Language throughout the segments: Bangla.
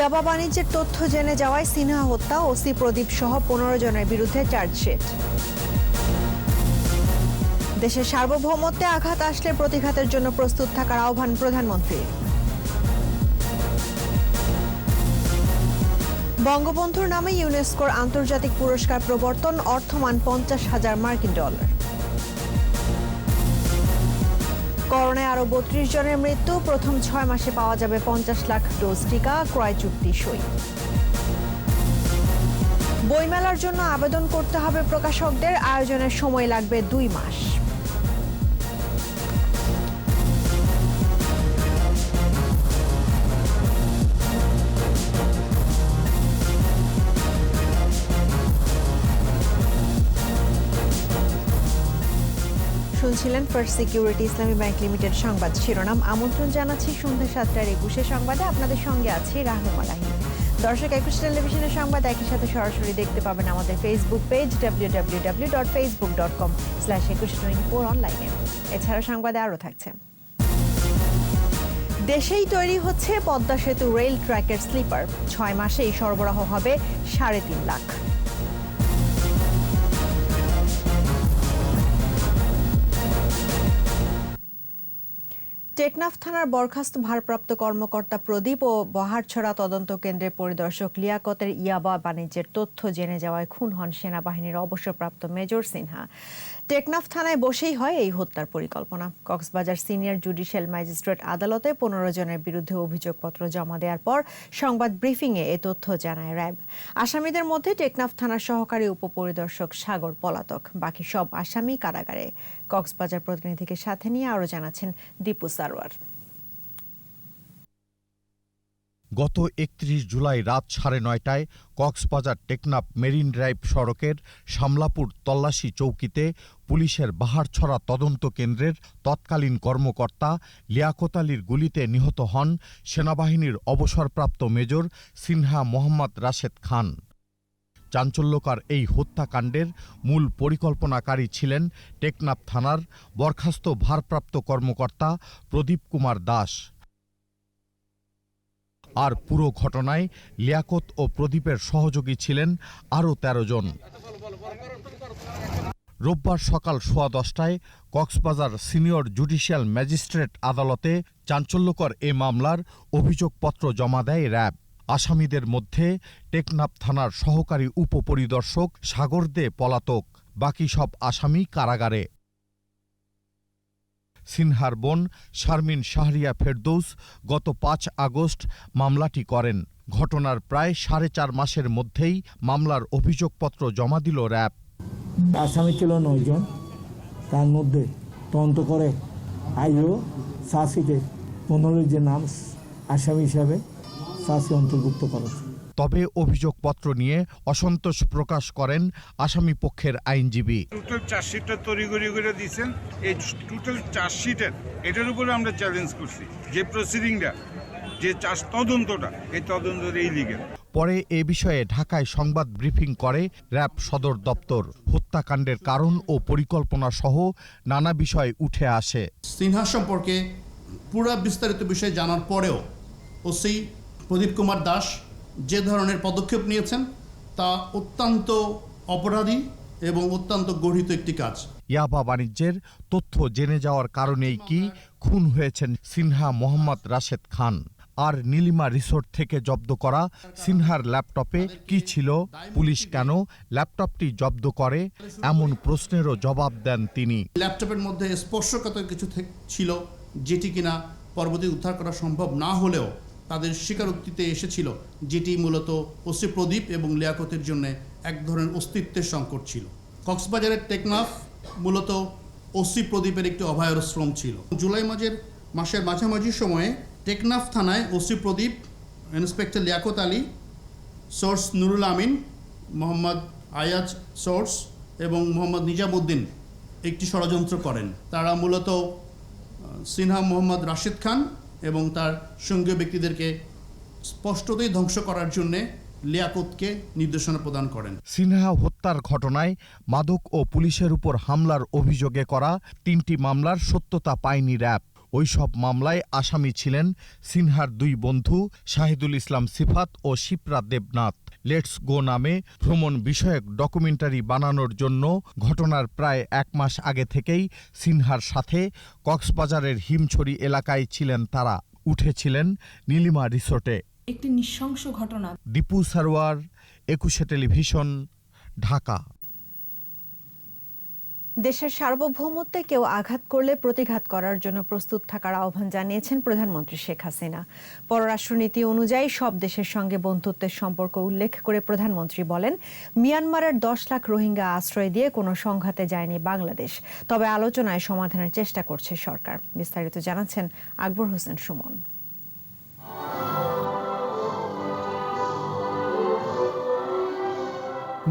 ইয়াবা বাণিজ্যের তথ্য জেনে যাওয়ায় সিনহা হত্যা, ওসি প্রদীপ সহ 15 জনের বিরুদ্ধে চার্জশিট। দেশের সার্বভৌমত্বে আঘাত আসলে প্রতিঘাতের জন্য প্রস্তুত থাকার আহ্বান প্রধানমন্ত্রীর। বঙ্গবন্ধুর নামে ইউনেস্কোর আন্তর্জাতিক পুরস্কার প্রবর্তন, অর্থমান $50,000 মার্কিন। করোনায় আরও 32 জনের মৃত্যু, প্রথম 6 মাসে পাওয়া যাবে 50 লাখ ডোজ টিকা, ক্রয় চুক্তি সই। বইমেলার জন্য আবেদন করতে হবে প্রকাশকদের, আয়োজনের সময় লাগবে 2 মাস। শুনছিলেন ফার্স্ট সিকিউরিটি ইসলামী ব্যাংক লিমিটেড সংবাদ শিরোনাম। আমন্ত্রণ জানাচ্ছি সন্ধ্যা 7:21 সংবাদে। আপনাদের সঙ্গে আছি রাহনুমা রাহিম। দর্শক, একুশ টেলিভিশনের সংবাদ একই সাথে সরাসরি দেখতে পাবেন আমাদের ফেসবুক পেজ www.facebook.com/2124 অনলাইনে। এছাড়া সংবাদে আরও থাকছে। দেশেই তৈরি হচ্ছে পদ্মা সেতু রেল ট্র্যাকের স্লিপার, 6 মাসেই সরবরাহ হবে 3.5 লাখ। টেকনাফ থানার বরখাস্ত ভারপ্রাপ্ত কর্মকর্তা প্রদীপ ও বহারছড়া তদন্ত কেন্দ্রের পরিদর্শক লিয়াকতের ইয়াবা বাণিজ্যের তথ্য জেনে যাওয়ায় খুন হন সেনাবাহিনীর অবসরপ্রাপ্ত মেজর সিনহা। টেকনাফ থানায় বসেই হয় এই হত্যার পরিকল্পনা। কক্সবাজার সিনিয়র জুডিশিয়াল ম্যাজিস্ট্রেট আদালতে 15 জনের বিরুদ্ধে অভিযোগপত্র জমা দেওয়ার পর সংবাদ ব্রিফিংয়ে এ তথ্য জানায় র্যাব। আসামিদের মধ্যে টেকনাফ থানার সহকারী উপপরিদর্শক সাগর পলাতক, বাকি সব আসামি কারাগারে। কক্সবাজার প্রতিনিধিকে সাথে নিয়ে আরও জানাচ্ছেন দীপু সারওয়ার। গত 31 জুলাই রাত 9:30টায় কক্সবাজার টেকনাফ মেরিন ড্রাইভ সড়কের শামলাপুর তল্লাশি চৌকিতে পুলিশের বাহারছড়া তদন্ত কেন্দ্রের তৎকালীন কর্মকর্তা লিয়াকত আলীর গুলিতে নিহত হন সেনাবাহিনীর অবসরপ্রাপ্ত মেজর সিনহা মোহাম্মদ রাশেদ খান। চাঞ্চল্যকর এই হত্যাকাণ্ডের মূল পরিকল্পনাকারী ছিলেন টেকনাফ থানার বরখাস্ত ভারপ্রাপ্ত কর্মকর্তা প্রদীপ কুমার দাস। আর পুরো ঘটনায় লিয়াকত ও প্রদীপের সহযোগী ছিলেন আরও 13 জন। রোববার সকাল 10:15টায় কক্সবাজার সিনিয়র জুডিশিয়াল ম্যাজিস্ট্রেট আদালতে চাঞ্চল্যকর এ মামলার অভিযোগপত্র জমা দেয় র্যাব। আসামিদের মধ্যে টেকনাফ থানার সহকারী উপপরিদর্শক সাগর দে পলাতক, বাকি সব আসামি কারাগারে। সিনহার বোন শারমিন শাহরিয়া ফেরদৌস গত 5 আগস্ট মামলাটি করেন। ঘটনার প্রায় 4.5 মাসের মধ্যেই মামলার অভিযোগপত্র জমা দিল র্যাব। আসামি ছিল 9 জন, তার মধ্যে তদন্ত করে আইও সাসিতে 15 যে নাম আসামি হিসাবে সাসি অন্তর্ভুক্ত করা। তবে অভিযোগপত্র নিয়ে অসন্তোষ প্রকাশ করেন আসামি পক্ষের আইনজীবী। টোটাল চার্জশিটটা তৈরি করে দিয়েছেন, এই টোটাল চার্জশিটের এটার উপরে আমরা চ্যালেঞ্জ করছি যে প্রসিডিংটা, যে তদন্তটা, এই তদন্তের এই লিগেল। পরে এ বিষয়ে ঢাকায় সংবাদ ব্রিফিং করে র্যাব সদর দপ্তর। হত্যাকাণ্ডের কারণ ও পরিকল্পনা সহ নানা বিষয় উঠে আসে। সিনহা সম্পর্কে পুরো বিস্তারিত বিষয় জানার পরেও ওসি প্রদীপ কুমার দাস যে ধরনের পদক্ষেপ নিয়েছেন তা অত্যন্ত অপরাধী এবং অত্যন্ত গর্হিত একটি কাজ। ইয়াবা বাণিজ্যের তথ্য জেনে যাওয়ার কারণেই কি খুন হয়েছেন সিনহা মোহাম্মদ রাশেদ খান? আর নীলিমা রিসোর্ট থেকে জব্দ করা সিনহার ল্যাপটপে কি ছিল? পুলিশ কেন ল্যাপটপটি জব্দ করে? এমন প্রশ্নেরও জবাব দেন তিনি। ল্যাপটপের মধ্যে স্পর্শকাতর কিছু ছিল যেটি কিনা পরবর্তী উদ্ধার করা সম্ভব না হলেও তাদের স্বীকারোক্তিতে এসেছিল, যেটি মূলত ওসি প্রদীপ এবং লিয়াকতের জন্য এক ধরনের অস্তিত্বের সংকট ছিল। কক্সবাজারের টেকনাফ মূলত ওসি প্রদীপের একটি অভয়াশ্রম ছিল। জুলাই মাসের মাঝামাঝি সময়ে টেকনাফ থানায় ওসি প্রদীপ, inspector Liaquat Ali, source Nurul Amin, Mohammad Ayaz source এবং মোহাম্মদ নিজামুদ্দিন একটি ষড়যন্ত্র করেন। তারা মূলত সিনহা মোহাম্মদ রাশেদ খান এবং তার সঙ্গীয় ব্যক্তিদেরকে স্পষ্টতই ধ্বংস করার জন্য লিয়াকতকে নির্দেশনা প্রদান করেন। সিনহা হত্যার ঘটনায় মাদক ও পুলিশের উপর হামলার অভিযোগে করা 3টি মামলার সত্যতা পায়নি র্যাব। ওই সব মামলায় আসামি ছিলেন সিনহার দুই বন্ধু শাহিদুল ইসলাম সিফাত ও শিপ্রা দেবনাথ। লেটস গো নামে ভ্রমণ বিষয়ক ডকুমেন্টারি বানানোর জন্য ঘটনার প্রায় 1 মাস আগে থেকেই সিনহার সাথে কক্সবাজারের হিমছড়ি এলাকায় ছিলেন তারা। উঠেছিলেন নীলিমা রিসোর্টে। একটি নৃশংস ঘটনা। দীপু সারোয়ার, 21 টেলিভিশন, ঢাকা। দেশের সার্বভৌমত্বে কেউ আঘাত করলে প্রতিঘাত করার জন্য প্রস্তুত থাকার আহ্বান জানিয়েছেন প্রধানমন্ত্রী শেখ হাসিনা। পররাষ্ট্রনীতি অনুযায়ী সব দেশের সঙ্গে বন্ধুত্বের সম্পর্ক উল্লেখ করে প্রধানমন্ত্রী বলেন, মিয়ানমারের 10 লাখ রোহিঙ্গা আশ্রয় দিয়ে কোনো সংঘাতে যায়নি বাংলাদেশ, তবে আলোচনায় সমাধানের চেষ্টা করছে সরকার। বিস্তারিত জানাচ্ছেন আকবর হোসেন সুমন।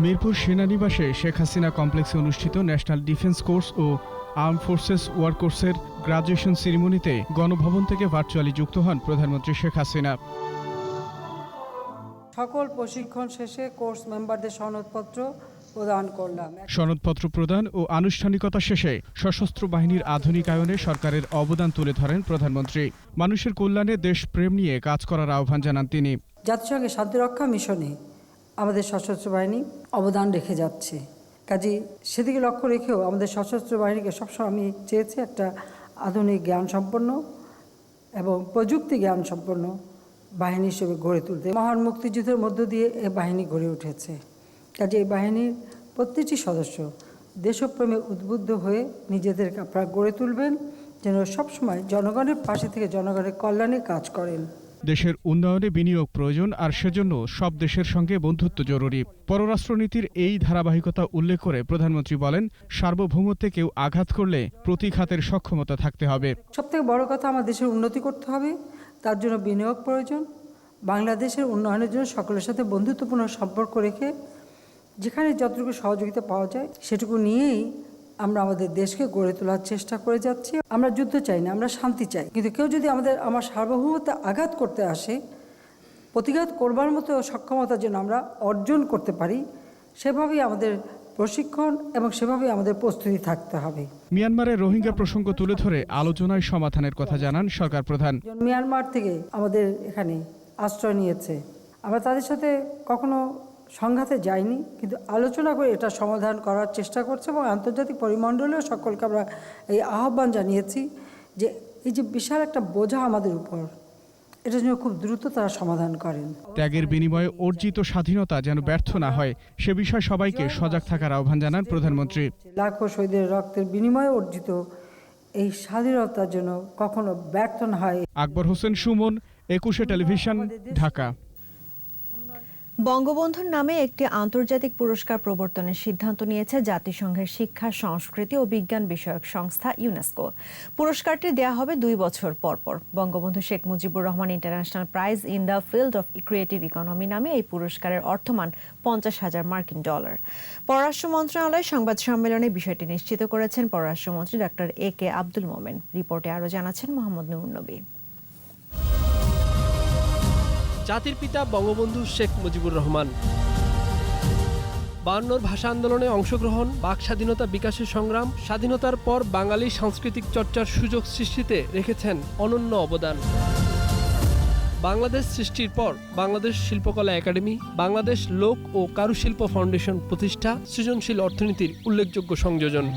মিরপুর সেনানিবাসে শেখ হাসিনা কমপ্লেক্সে অনুষ্ঠিত ন্যাশনাল ডিফেন্স কোর্স ও আর্ম ফোর্সেস ওয়ার কোর্সের গ্রাজুয়েশন সেরিমনিতে গণভবন থেকে ভার্চুয়ালি যুক্ত হন প্রধানমন্ত্রী শেখ হাসিনা। সকল প্রশিক্ষণ শেষে কোর্স মেম্বারদের সনদপত্র প্রদান করলাম। সনদপত্র প্রদান ও আনুষ্ঠানিকতা শেষে সশস্ত্র বাহিনীর আধুনিকায়নে সরকারের অবদান তুলে ধরেন প্রধানমন্ত্রী। মানুষের কল্যাণে দেশপ্রেম নিয়ে কাজ করার আহ্বান জানান তিনি। জাতিসংঘের শান্তিরক্ষা মিশনে আমাদের সশস্ত্র বাহিনী অবদান রেখে যাচ্ছে, কাজেই সেদিকে লক্ষ্য রেখেও আমাদের সশস্ত্র বাহিনীকে সবসময় আমি চেয়েছি একটা আধুনিক জ্ঞান সম্পন্ন এবং প্রযুক্তি জ্ঞান সম্পন্ন বাহিনী হিসেবে গড়ে তুলতে। মহান মুক্তিযুদ্ধের মধ্য দিয়ে এই বাহিনী গড়ে উঠেছে, কাজে এই বাহিনীর প্রতিটি সদস্য দেশপ্রেমে উদ্বুদ্ধ হয়ে নিজেদেরকে আপনারা গড়ে তুলবেন, যেন সবসময় জনগণের পাশে থেকে জনগণের কল্যাণে কাজ করেন। দেশের উন্নয়নে বিনিয়োগ প্রয়োজন, আর সেজন্য সব দেশের সঙ্গে বন্ধুত্ব জরুরি। পররাষ্ট্রনীতির এই ধারাবাহিকতা উল্লেখ করে প্রধানমন্ত্রী বলেন, সার্বভৌমত্বে কেউ আঘাত করলে প্রতিঘাতের সক্ষমতা থাকতে হবে। সবথেকে বড় কথা, আমার দেশের উন্নতি করতে হবে, তার জন্য বিনিয়োগ প্রয়োজন। বাংলাদেশের উন্নয়নের জন্য সকলের সাথে বন্ধুত্বপূর্ণ সম্পর্ক রেখে যেখানে যতটুকু সহযোগিতা পাওয়া যায় সেটুকু নিয়েই আমরা আমাদের দেশকে গড়ে তোলার চেষ্টা করে যাচ্ছি। আমরা যুদ্ধ চাই না, আমরা শান্তি চাই, কিন্তু কেউ যদি আমার সার্বভৌমত্বে আঘাত করতে আসে, প্রতিঘাত করবার মতো সক্ষমতা যেন আমরা অর্জন করতে পারি, সেভাবেই আমাদের প্রশিক্ষণ এবং সেভাবেই আমাদের প্রস্তুতি থাকতে হবে। মিয়ানমারের রোহিঙ্গা প্রসঙ্গ তুলে ধরে আলোচনায় সমাধানের কথা জানান সরকার প্রধান। মিয়ানমার থেকে আমাদের এখানে আশ্রয় নিয়েছে, আমরা তাদের সাথে কখনো সংঘাতে যায়নি, কিন্তু আলোচনা করে এটা সমাধান করার চেষ্টা করছে এবং আন্তর্জাতিক পরিমণ্ডলেও সকলকে আমরা এই আহ্বান জানিয়েছি যে এই যে বিশাল একটা বোঝা আমাদের উপর, এটা যেন খুব দ্রুত তারা সমাধান করেন। ত্যাগের বিনিময়ে অর্জিত স্বাধীনতা যেন ব্যর্থ না হয়, সে বিষয়ে সবাইকে সজাগ থাকার আহ্বান জানান প্রধানমন্ত্রী। লাখো শহীদের রক্তের বিনিময়ে অর্জিত এই স্বাধীনতা যেন কখনো ব্যর্থ না হয়। আকবর হোসেন সুমন, 21 টেলিভিশন, ঢাকা। বঙ্গবন্ধুর নামে একটি আন্তর্জাতিক পুরস্কার প্রবর্তনের সিদ্ধান্ত নিয়েছে জাতিসংঘের শিক্ষা, সংস্কৃতি ও বিজ্ঞান বিষয়ক সংস্থা ইউনেস্কো। পুরস্কারটি দেয়া হবে 2 বছর পর পর। Bangabandhu Sheikh Mujibur Rahman international prize in the field of creative economy নামে এই পুরস্কারের অর্থমান $50,000 মার্কিন। পররাষ্ট্র মন্ত্রণালয় সংবাদ সম্মেলনে বিষয়টি নিশ্চিত করেছেন পররাষ্ট্রমন্ত্রী ডক্টর AK আব্দুল মোমেন। রিপোর্টে আরও জানাচ্ছেন মোহাম্মদ নুরুন নবী। জাতির পিতা বঙ্গবন্ধু শেখ মুজিবুর রহমান 52 ভাষা আন্দোলনে অংশগ্রহণ, বাক স্বাধীনতা বিকাশের সংগ্রাম, স্বাধীনতার পর বাঙালি সাংস্কৃতিক চর্চার সুযোগ সৃষ্টিতে রেখেছেন অনন্য অবদান। বাংলাদেশ সৃষ্টির পর বাংলাদেশ শিল্পকলা একাডেমি, বাংলাদেশ লোক ও কারুশিল্প ফাউন্ডেশন প্রতিষ্ঠা সৃজনশীল অর্থনীতির উল্লেখযোগ্য সংযোজন।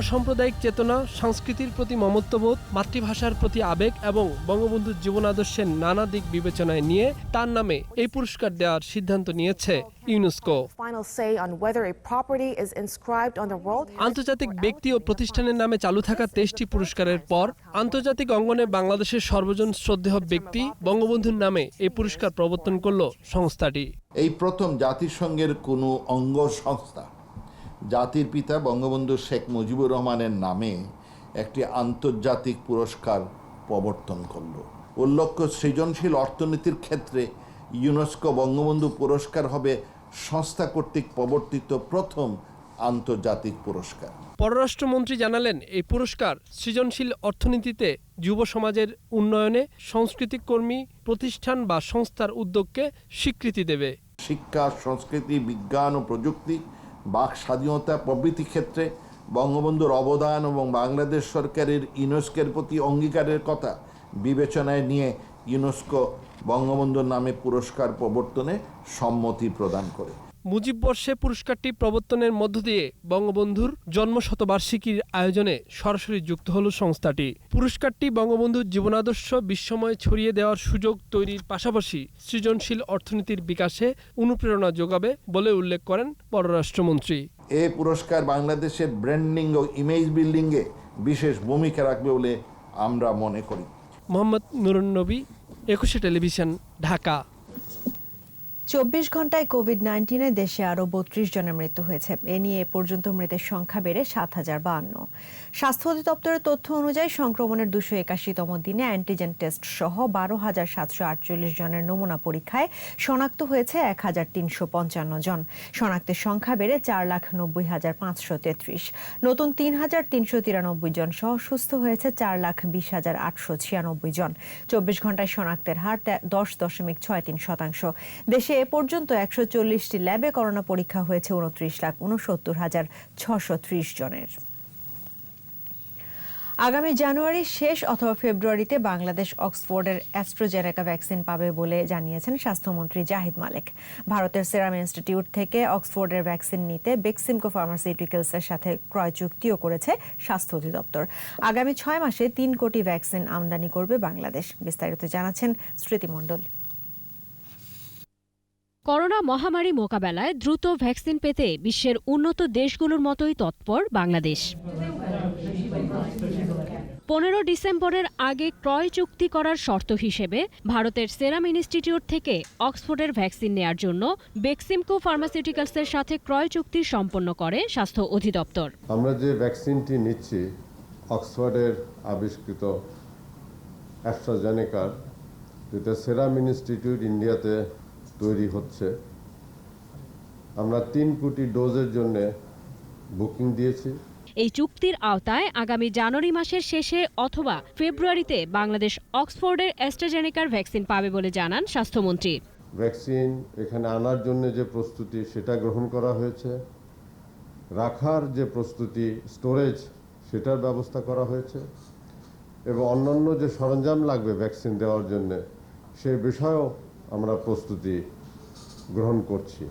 অসাম্প্রদায়িক চেতনা, সংস্কৃতির প্রতি মমত্ববোধ, মাতৃভাষার প্রতি আবেগ এবং বঙ্গবন্ধুর জীবনাদর্শের নানা দিক বিবেচনায় নিয়ে তার নামে এই পুরস্কার দেওয়ার সিদ্ধান্ত নিয়েছে ইউনেস্কো। আন্তর্জাতিক ব্যক্তি ও প্রতিষ্ঠানের নামে চালু থাকা 23টি পুরস্কারের পর আন্তর্জাতিক অঙ্গনে বাংলাদেশের সর্বজন শ্রদ্ধেয় ব্যক্তি বঙ্গবন্ধুর নামে এই পুরস্কার প্রবর্তন করল সংস্থাটি। এই প্রথম জাতিসংঘের কোনো অঙ্গ সংস্থা জাতির পিতা বঙ্গবন্ধু শেখ মুজিবুর রহমানের নামে একটি আন্তর্জাতিক পুরস্কার প্রবর্তন করল। উল্লেখ্য, সৃজনশীল অর্থনীতির ক্ষেত্রে ইউনেস্কো বঙ্গবন্ধু পুরস্কার হবে সংস্থা কর্তৃক প্রবর্তিত প্রথম আন্তর্জাতিক পুরস্কার। পররাষ্ট্রমন্ত্রী জানালেন, এই পুরস্কার সৃজনশীল অর্থনীতিতে যুব সমাজের উন্নয়নে সাংস্কৃতিক কর্মী, প্রতিষ্ঠান বা সংস্থার উদ্যোগকে স্বীকৃতি দেবে। শিক্ষা, সংস্কৃতি, বিজ্ঞান ও প্রযুক্তি, বাক স্বাধীনতা প্রভৃতি ক্ষেত্রে বঙ্গবন্ধুর অবদান এবং বাংলাদেশ সরকারের ইউনেস্কোর প্রতি অঙ্গীকারের কথা বিবেচনায় নিয়ে ইউনেস্কো বঙ্গবন্ধুর নামে পুরস্কার প্রবর্তনে সম্মতি প্রদান করে। মুজিব বর্ষে পুরস্কারটি প্রবর্তনের মধ্য দিয়ে বঙ্গবন্ধুর জন্মশতবার্ষিকীর আয়োজনে সরাসরি যুক্ত হল সংস্থাটি। পুরস্কারটি বঙ্গবন্ধুর জীবনাদর্শ বিশ্বময় ছড়িয়ে দেওয়ার সুযোগ তৈরির পাশাপাশি সৃজনশীল অর্থনীতির বিকাশে অনুপ্রেরণা যোগাবে বলে উল্লেখ করেন পররাষ্ট্রমন্ত্রী। এই পুরস্কার বাংলাদেশের ব্র্যান্ডিং ও ইমেজ বিল্ডিংয়ে বিশেষ ভূমিকা রাখবে বলে আমরা মনে করি। মোহাম্মদ নুরুন নবী, একুশে টেলিভিশন, ঢাকা। 24 ঘন্টায় কোভিড-19 দেশে আরও 32 জনের মৃত্যু হয়েছে। এ নিয়ে এ পর্যন্ত মৃতের সংখ্যা বেড়ে 7052। স্বাস্থ্য অধিদপ্তরের তথ্য অনুযায়ী সংক্রমণের 281তম দিনে অ্যান্টিজেন টেস্ট সহ 12,748 জনের নমুনা পরীক্ষায় শনাক্ত হয়েছে 1,355 জন। শনাক্তের সংখ্যা বেড়ে 4,90,533। নতুন 3,393 জন সহ সুস্থ হয়েছে 4,20,896 জন। 24 ঘন্টায় শনাক্তের হার 10.63%। দেশে এ পর্যন্ত 140টি ল্যাবে করোনা পরীক্ষা হয়েছে 29,69,630 জনের। আগামী জানুয়ারি শেষ অথবা ফেব্রুয়ারিতে বাংলাদেশ অক্সফোর্ডের অ্যাস্ট্রাজেনেকা ভ্যাকসিন পাবে বলে জানিয়েছেন স্বাস্থ্যমন্ত্রী জাহিদ মালেক। ভারতের সেরাম ইনস্টিটিউট থেকে অক্সফোর্ডের ভ্যাকসিন নিতে বেক্সিমকো ফার্মাসিউটিক্যালসের সাথে ক্রয় চুক্তিও করেছে স্বাস্থ্য অধিদপ্তর। আগামী 6 মাসে 3 কোটি ভ্যাকসিন আমদানি করবে বাংলাদেশ। বিস্তারিত জানাচ্ছেন স্মৃতি মণ্ডল। করোনা মহামারী মোকাবেলায় দ্রুত ভ্যাকসিন পেতে বিশ্বের উন্নত দেশগুলোর মতোই তৎপর বাংলাদেশ। 15 ডিসেম্বরের আগে ক্রয় চুক্তি করার শর্ত হিসেবে ভারতের সেরাম ইনস্টিটিউট থেকে অক্সফোর্ডের ভ্যাকসিন নেয়ার জন্য বেক্সিমকো ফার্মাসিউটিক্যালসের সাথে ক্রয় চুক্তি সম্পন্ন করে স্বাস্থ্য অধিদপ্তর। আমরা যে ভ্যাকসিনটি নিচ্ছি অক্সফোর্ডের আবিষ্কৃত অ্যাস্ট্রাজেনেকার, যেটা সেরাম ইনস্টিটিউট ইন্ডিয়াতে তৈরি হচ্ছে। আমরা 3 কোটি ডোজের জন্য বুকিং দিয়েছি। এই চুক্তির আওতায় আগামী জানুয়ারি মাসের শেষে অথবা ফেব্রুয়ারিতে বাংলাদেশ অক্সফোর্ডের অ্যাস্ট্রাজেনেকার ভ্যাকসিন পাবে বলে জানান স্বাস্থ্যমন্ত্রী। ভ্যাকসিন এখানে আনার জন্য যে প্রস্তুতি সেটা গ্রহণ করা হয়েছে, রাখার যে প্রস্তুতি, স্টোরেজ, সেটার ব্যবস্থা করা হয়েছে এবং অন্যান্য যে সরঞ্জাম লাগবে ভ্যাকসিন দেওয়ার জন্য সে বিষয়েও আমরা প্রস্তুতি গ্রহণ করছি।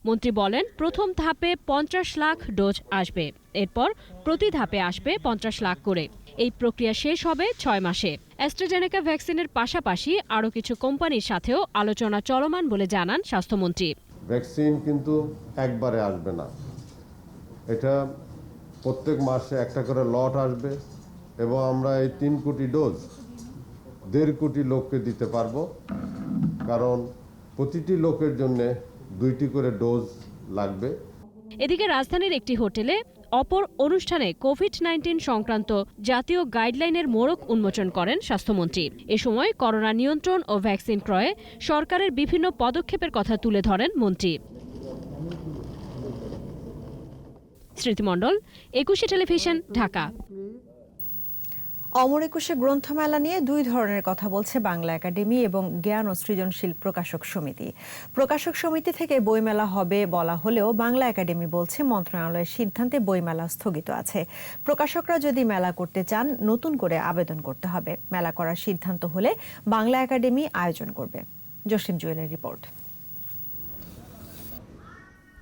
মন্ত্রী বলেন, প্রথম ধাপে 50 লাখ ডোজ আসবে, এরপর প্রতি ধাপে আসবে 50 লাখ করে। এই প্রক্রিয়া শেষ হবে 6 মাসে। অ্যাস্ট্রাজেনেকা ভ্যাকসিনের পাশাপাশি আরও কিছু কোম্পানির সাথেও আলোচনা চলমান বলে জানান স্বাস্থ্যমন্ত্রী। ভ্যাকসিন কিন্তু একবারে আসবে না, এটা প্রত্যেক মাসে একটা করে লট আসবে এবং আমরা এই 3 কোটি ডোজ 1.5 কোটি লোককে দিতে পারবো, কারণ প্রতিটি লোকের জন্য 2টি করে ডোজ লাগবে। এদিকে রাজধানীর একটি হোটেলে অপর অনুষ্ঠানে কোভিড-19 সংক্রান্ত জাতীয় গাইডলাইনের মোড়ক উন্মোচন করেন স্বাস্থ্যমন্ত্রী। এ সময় করোনা নিয়ন্ত্রণ ও ভ্যাকসিন ক্রয়ে সরকারের বিভিন্ন পদক্ষেপের কথা তুলে ধরেন মন্ত্রী। স্মৃতি মণ্ডল, একুশে টেলিভিশন, ঢাকা। অমর একুশে গ্রন্থমেলা নিয়ে 2 ধরনের কথা বলছে বাংলা একাডেমি এবং জ্ঞান ও সৃজনশীল প্রকাশক সমিতি। প্রকাশক সমিতি থেকে বইমেলা হবে বলা হলেও বাংলা একাডেমি বলছে মন্ত্রণালয়ের সিদ্ধান্তে বইমেলা স্থগিত আছে। প্রকাশকরা যদি মেলা করতে চান নতুন করে আবেদন করতে হবে। মেলা করার সিদ্ধান্ত হলে বাংলা একাডেমি আয়োজন করবে। জসিম জুয়েলের রিপোর্ট।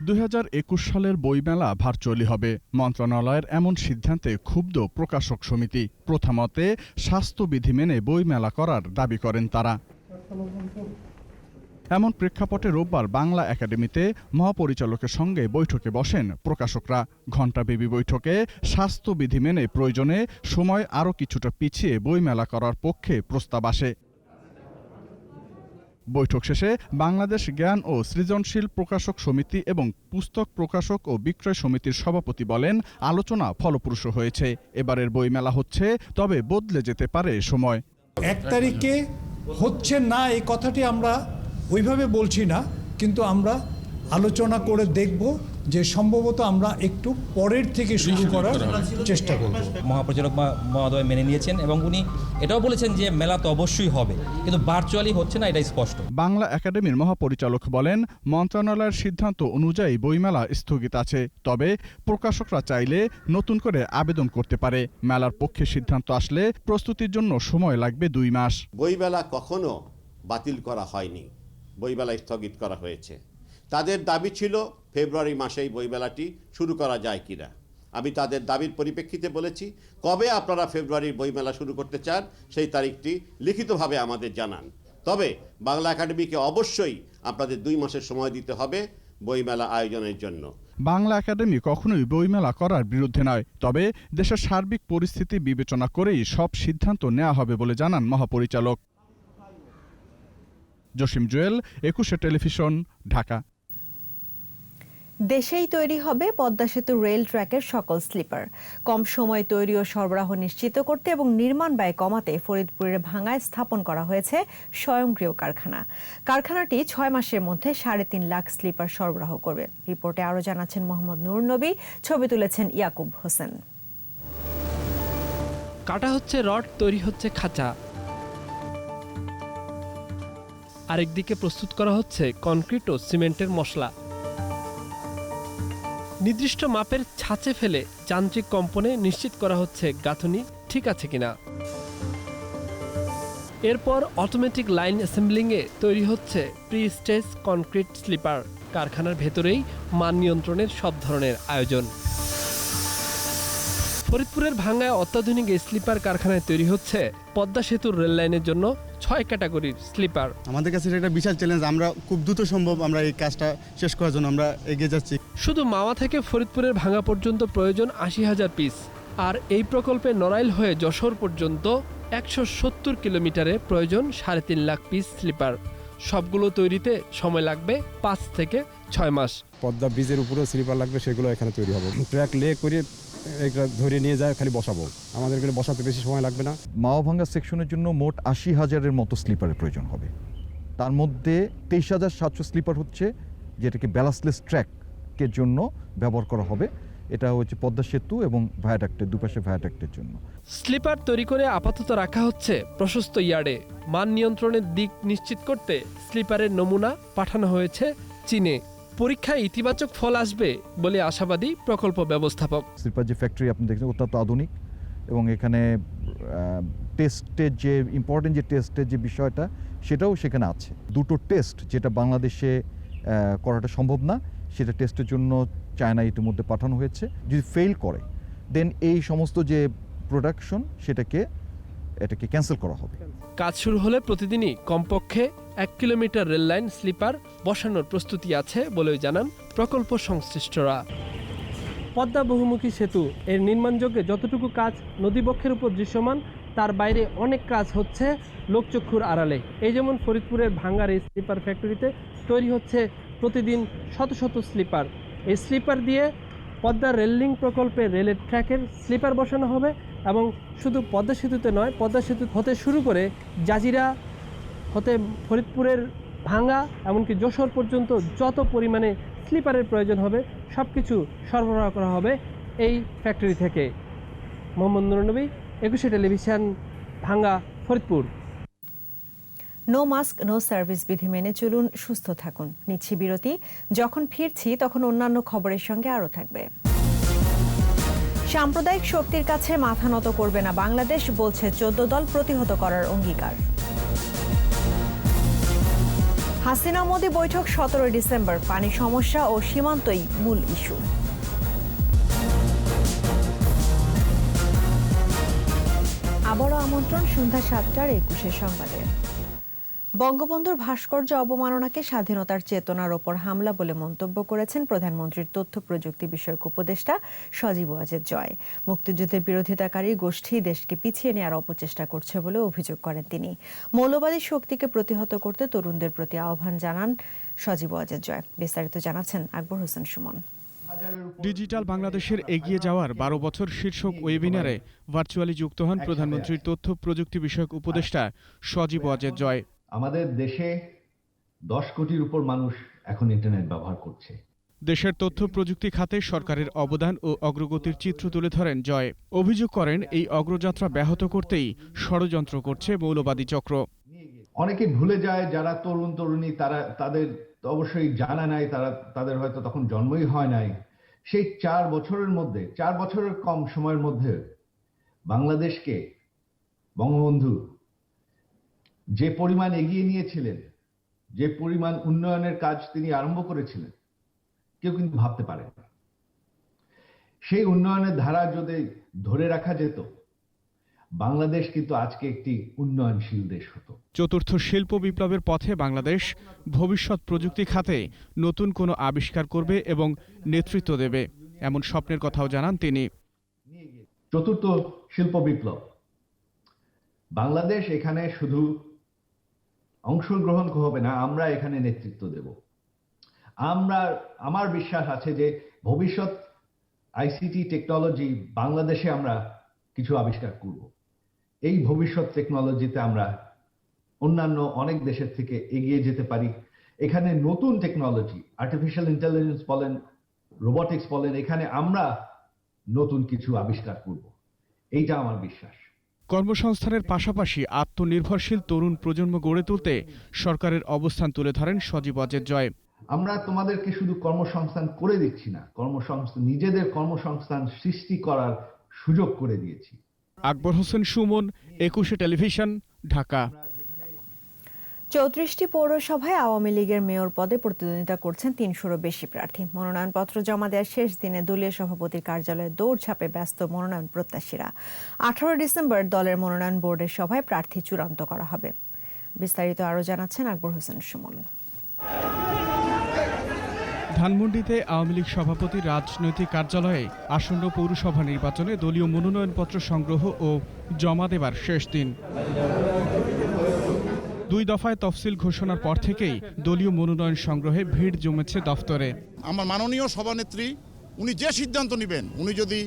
2021 সালের বইমেলা ভার্চুয়ালি হবে। মন্ত্রণালয়ের এমন সিদ্ধান্তে ক্ষুব্ধ প্রকাশক সমিতি। প্রথমতে স্বাস্থ্যবিধি মেনে বইমেলা করার দাবি করেন তারা। এমন প্রেক্ষাপটে রোববার বাংলা একাডেমিতে মহাপরিচালকের সঙ্গে বৈঠকে বসেন প্রকাশকরা। ঘণ্টাব্যাপী বৈঠকে স্বাস্থ্যবিধি মেনে প্রয়োজনে সময় আরও কিছুটা পিছিয়ে বইমেলা করার পক্ষে প্রস্তাব আসে। বৈঠক শেষে বাংলাদেশ জ্ঞান ও সৃজনশীল প্রকাশক সমিতি এবং পুস্তক প্রকাশক ও বিক্রয় সমিতির সভাপতি বলেন, আলোচনা ফলপ্রসূ হয়েছে। এবারের বইমেলা হচ্ছে, তবে বদলে যেতে পারে সময়। 1 তারিখে হচ্ছে না এই কথাটি আমরা ওইভাবে বলছি না, কিন্তু আমরা আলোচনা করে দেখব যে সম্ভবত আমরা একটু পরের থেকে শুরু করার চেষ্টা করব। মহাপরিচালক মহোদয় মেনে নিয়েছেন এবং উনি এটাও বলেছেন যে মেলা তো অবশ্যই হবে, কিন্তু ভার্চুয়ালি হচ্ছে না, এটাই স্পষ্ট। বাংলা একাডেমির মহাপরিচালক বলেন, মন্ত্রণালয়ের সিদ্ধান্ত অনুযায়ী বইমেলা স্থগিত আছে, তবে প্রকাশকরা চাইলে নতুন করে আবেদন করতে পারে। মেলার পক্ষে সিদ্ধান্ত আসলে প্রস্তুতির জন্য সময় লাগবে 2 মাস। বইমেলা কখনো বাতিল করা হয়নি, বইমেলা স্থগিত করা হয়েছে। তাদের দাবি ছিল ফেব্রুয়ারি মাসেই বইমেলাটি শুরু করা যায় কিনা। আমি তাদের দাবির পরিপ্রেক্ষিতে বলেছি, কবে আপনারা ফেব্রুয়ারির বইমেলা শুরু করতে চান সেই তারিখটি লিখিতভাবে আমাদের জানান। তবে বাংলা একাডেমিকে অবশ্যই আপনাদের 2 মাসের সময় দিতে হবে বইমেলা আয়োজনের জন্য। বাংলা একাডেমি কখনোই বইমেলা করার বিরুদ্ধে নয়, তবে দেশের সার্বিক পরিস্থিতি বিবেচনা করেই সব সিদ্ধান্ত নেওয়া হবে বলে জানান মহাপরিচালক। জসিম জুয়েল, 21 টেলিভিশন, ঢাকা। দেশেই তৈরি হবে পদ্মা সেতু রেল ট্র্যাকের সকল স্লিপার। কম সময়ে তৈরি ও সরবরাহ নিশ্চিত করতে এবং নির্মাণ ব্যয় কমাতে ফরিদপুরের ভাঙ্গায় স্থাপন করা হয়েছে স্বয়ংক্রিয় কারখানা। কারখানাটি 6 মাসের মধ্যে 3.5 লাখ স্লিপার সরবরাহ করবে। রিপোর্টে আরও জানাচ্ছেন মোহাম্মদ নূর নবী, ছবি তুলেছেন ইয়াকুব হোসেন। কাটা হচ্ছে রড, তৈরি হচ্ছে খাঁচা, আরেকদিকে প্রস্তুত করা হচ্ছে কনক্রিট ও সিমেন্টের মশলা। নির্দিষ্ট মাপের ছাঁচে ফেলে যান্ত্রিক কম্পনে নিশ্চিত করা হচ্ছে গাঁথনি ঠিক আছে কিনা। এরপর অটোমেটিক লাইন অ্যাসেম্বলিংয়ে তৈরি হচ্ছে প্রি স্টেজ কনক্রিট স্লিপার। কারখানার ভেতরেই মান নিয়ন্ত্রণের সব ধরনের আয়োজন। ফরিদপুরের ভাঙ্গায় অত্যাধুনিক এই স্লিপার কারখানায় তৈরি হচ্ছে পদ্মা সেতুর রেল লাইনের জন্য 6 ক্যাটাগরির স্লিপার। আমাদের কাছে এটা বিশাল চ্যালেঞ্জ, আমরা খুব দ্রুত সম্ভব আমরা এই কাজটা শেষ করার জন্য আমরা এগিয়ে যাচ্ছি। শুধু মাওয়া থেকে ফরিদপুরের ভাঙ্গা পর্যন্ত প্রয়োজন 80,000 পিস, আর এই প্রকল্পে নড়াইল হয়ে যশোর পর্যন্ত 170 কিলোমিটারে প্রয়োজন 3.5 লাখ পিস স্লিপার। সবগুলো তৈরিতে সময় লাগবে 5 থেকে 6 মাস। পদ্মা ব্রিজের উপরেও স্লিপার লাগবে, সেগুলো এখানে তৈরি হবে। ট্র্যাক লে করে ধরে নিয়ে যায়, খালি বসাবো, আমাদের এখানে বসাতে বেশি সময় লাগবে না। মাওভাঙ্গা সেকশনের জন্য মোট 80,000-এর মতো স্লিপারের প্রয়োজন হবে। তার মধ্যে 23,700 স্লিপার হচ্ছে যেটাকে ব্যালাস্টলেস ট্র্যাকের জন্য ব্যবহার করা হবে। এটা হচ্ছে পদ্মা সেতু এবং ভায়াডাক্টের দুপাশে ভায়াডাক্টের জন্য। স্লিপার তৈরি করে আপাতত রাখা হচ্ছে প্রশস্ত ইয়ার্ডে। মান নিয়ন্ত্রণের দিক নিশ্চিত করতে স্লিপারের নমুনা পাঠানো হয়েছে চীনে। পরীক্ষায় ইতিবাচক ফল আসবে বলে আশাবাদী প্রকল্প ব্যবস্থাপক। স্লিপার যে ফ্যাক্টরি আপনি দেখছেন অত্যন্ত আধুনিক এবং এখানে টেস্টের যে ইম্পর্টেন্ট যে টেস্টের যে বিষয়টা সেটাও সেখানে আছে। 2টো টেস্ট যেটা বাংলাদেশে করাটা সম্ভব না, সেটা টেস্টের জন্য চায়না ইতিমধ্যে পাঠানো হয়েছে। যদি ফেল করে দেন এই সমস্ত যে প্রোডাকশন এটাকে ক্যান্সেল করা হবে। কাজ শুরু হলে প্রতিদিনই কমপক্ষে 1 কিলোমিটার রেল লাইন স্লিপার বসানোর প্রস্তুতি আছে বলেও জানান প্রকল্প সংশ্লিষ্টরা। পদ্মা বহুমুখী সেতু এর নির্মাণযোগ্যে যতটুকু কাজ নদীবক্ষের উপর দৃশ্যমান, তার বাইরে অনেক কাজ হচ্ছে লোকচক্ষুর আড়ালে। এই যেমন ফরিদপুরের ভাঙ্গার এই স্লিপার ফ্যাক্টরিতে তৈরি হচ্ছে প্রতিদিন শত শত স্লিপার। এই স্লিপার দিয়ে পদ্মা রেল লিঙ্ক প্রকল্পে রেলের ট্র্যাকের স্লিপার বসানো হবে এবং শুধু পদ্মা সেতুতে নয়, পদ্মা সেতু হতে শুরু করে জাজিরা হতে ফরিদপুরের ভাঙ্গা এমনকি যশোর পর্যন্ত যত পরিমাণে স্লিপারের প্রয়োজন হবে সব কিছু সরবরাহ করা হবে এই ফ্যাক্টরি থেকে। মোহাম্মদ নূর নবী, 21 television, Bhanga, Faridpur. No mask no service বিধি মেনে চলুন, সুস্থ থাকুন। নিচ্ছি বিরতি, যখন ফিরছি তখন অন্যান্য খবরের সঙ্গে আরও থাকবে। সাম্প্রদায়িক শক্তির কাছে মাথা নত করবে না বাংলাদেশ, বলছে 14 দল, প্রতিহত করার অঙ্গীকার। হাসিনা মোদি বৈঠক 17 ডিসেম্বর, পানি সমস্যা ও সীমান্তই মূল ইস্যু। আবারও আমন্ত্রণ সন্ধ্যা 7টার 21 সংবাদে। বঙ্গবন্ধুর ভাস্কর্য অবমাননাকে স্বাধীনতার চেতনার ওপর হামলা বলে মন্তব্য করেছেন প্রধানমন্ত্রীর তথ্য প্রযুক্তি বিষয়ক উপদেষ্টা সজীব ওয়াজেদ জয়। মুক্তিযুদ্ধের বিরোধিতাকারী গোষ্ঠী দেশকে পিছিয়ে নেওয়ার অপচেষ্টা করছে বলে অভিযোগ করেন তিনি। মৌলবাদী শক্তিকে প্রতিহত করতে তরুণদের প্রতি আহ্বান জানান সজীব ওয়াজেদ জয়। বিস্তারিত জানাচ্ছেন আকবর হোসেন সুমন। ডিজিটাল বাংলাদেশের এগিয়ে যাওয়ার 12 বছর শীর্ষক ওয়েবিনারে ভার্চুয়ালি যুক্ত হন প্রধানমন্ত্রীর তথ্য প্রযুক্তি বিষয়ক উপদেষ্টা সজীব ওয়াজেদ জয়। আমাদের দেশে 10 কোটির উপর মানুষ এখন ইন্টারনেট ব্যবহার করছে। দেশের তথ্য প্রযুক্তি খাতে সরকারের অবদান ও অগ্রগতির চিত্র তুলে ধরেন জয়। অভিযোগ করেন এই অগ্রযাত্রা ব্যাহত করতেই ষড়যন্ত্র করছে মৌলবাদী চক্র। অনেকে ভুলে যায় যারা তরুণ তরুণী, তাদের অবশ্যই জানা নাই, তাদের হয়তো তখন জন্মই হয় নাই। সেই 4 বছরের কম সময়ের মধ্যে বাংলাদেশকে বঙ্গবন্ধু যে পরিমাণ এগিয়ে নিয়েছিলেন, যে পরিমাণ উন্নয়নের কাজ তিনি আরম্ভ করেছিলেন, কেউ কিন্তু ভাবতে পারে না। সেই উন্নয়নের ধারা যদি ধরে রাখা যেত, বাংলাদেশ কিন্তু আজকে একটি উন্নয়নশীল দেশ হতো। চতুর্থ শিল্প বিপ্লবের পথে বাংলাদেশ ভবিষ্যৎ প্রযুক্তি খাতে নতুন কোনো আবিষ্কার করবে এবং নেতৃত্ব দেবে, এমন স্বপ্নের কথাও জানান তিনি। চতুর্থ শিল্প বিপ্লব, বাংলাদেশ এখানে শুধু অংশগ্রহণ হবে না, আমরা এখানে নেতৃত্ব দেব। আমার বিশ্বাস আছে যে ভবিষ্যৎ আইসিটি টেকনোলজি বাংলাদেশে আমরা কিছু আবিষ্কার করব। এই ভবিষ্যৎ টেকনোলজিতে আমরা অন্যান্য অনেক দেশের থেকে এগিয়ে যেতে পারি। এখানে নতুন টেকনোলজি, আর্টিফিশিয়াল ইন্টেলিজেন্স বলেন, রোবোটিক্স বলেন, এখানে আমরা নতুন কিছু আবিষ্কার করব। এইটা আমার বিশ্বাস। কর্মসংস্থানের পাশাপাশি আত্মনির্ভরশীল তরুণ প্রজন্ম গড়ে তুলতে সরকারের অবস্থান তুলে ধরেন সজীব অজের জয়। আমরা তোমাদেরকে শুধু কর্মসংস্থান করে দিচ্ছি না, নিজেদের কর্মসংস্থান সৃষ্টি করার সুযোগ করে দিয়েছি। আকবর হোসেন সুমন, 21 টেলিভিশন, ঢাকা। 34টি পৌরসভায় আওয়ামী লীগের মেয়র পদে প্রতিদ্বন্দ্বিতা করছেন 300-রও বেশি প্রার্থী। মনোনয়নপত্র জমা দেওয়ার শেষ দিনে দলীয় সভাপতির কার্যালয়ে দৌড়ঝাঁপে ব্যস্ত মনোনয়ন প্রত্যাশীরা। 18 ডিসেম্বর দলের মনোনয়ন বোর্ডের সভায় প্রার্থী চূড়ান্ত করা হবে। বিস্তারিত আরও জানাচ্ছেন আকবর হোসেন সুমন। ধানমন্ডিতে আওয়ামী লীগ সভাপতির রাজনৈতিক কার্যালয়ে আসন্ন পৌরসভা নির্বাচনে দলীয় মনোনয়নপত্র সংগ্রহ ও জমা দেবার শেষ দিন। 2 দফায় তফসিল ঘোষণার পর থেকেই দলীয় মনোনয়ন সংগ্রহে ভিড় জমেছে দফতরে। আমার মাননীয় সভানেত্রী উনি যে সিদ্ধান্ত নেবেন, উনি যদি